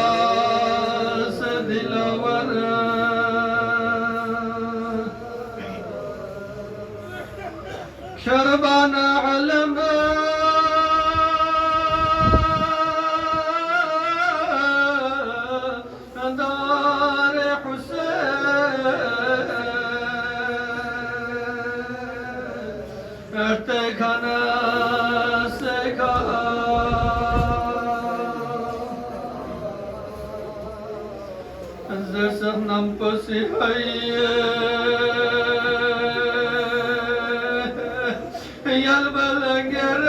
عباس دلور شربنا علم دار حسين ارتكنا سكا زرسخ نمپسی یل بلنگر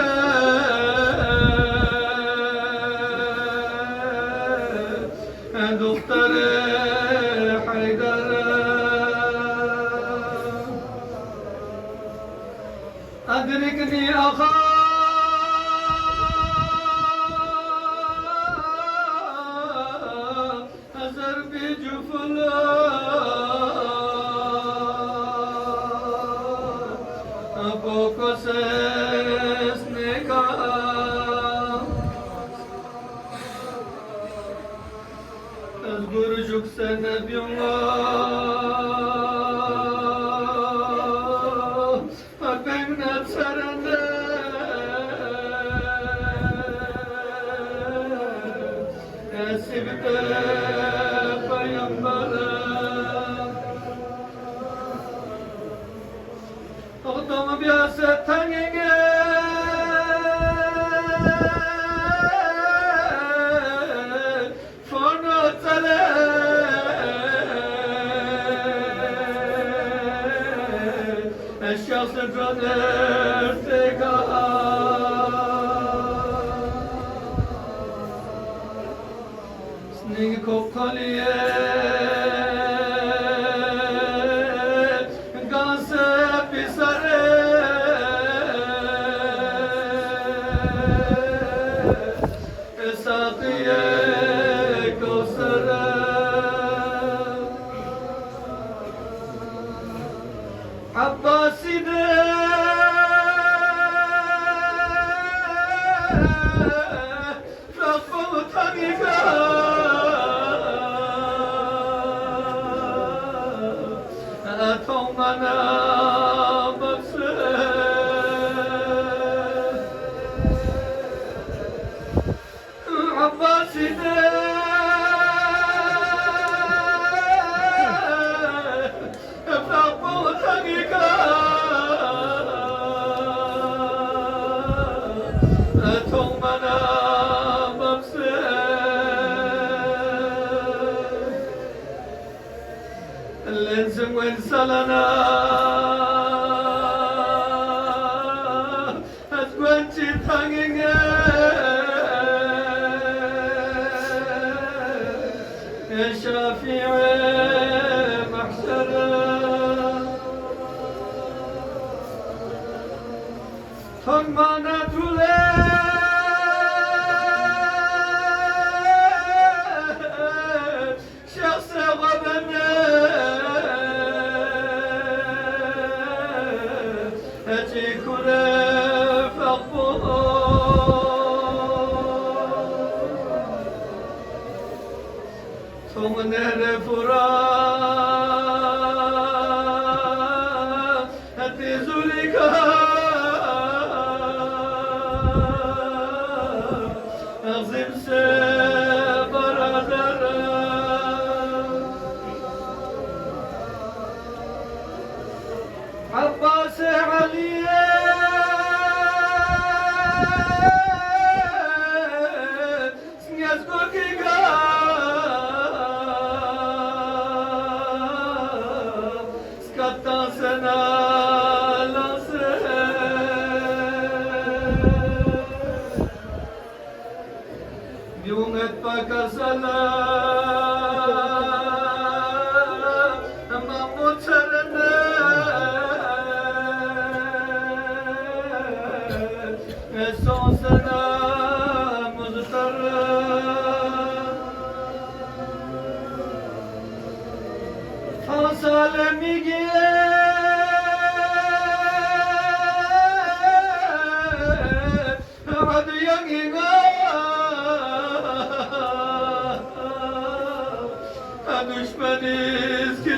دختر حیدر ادرکنی آخا ازر بی جفلا poco se snega az gurucuk sene biyonga akbemne sarende esibte peyambara Oğdum biyaset tangenge Forno tale Eşyası döner teka Sning kopkaliye عباسي ده رفض طريقه أتومنا ببسه عباسي ده الانسان وين سالنا اتقنتي تانجيني يا شافعي محشرة فرمانا تولي شخص غبنا نهر فرات هتزولك أغزم سبرادر عباس علي Yunget pakasala mamut sarana esonsana muztara fasalemiye ad yangiga düşmeniz ki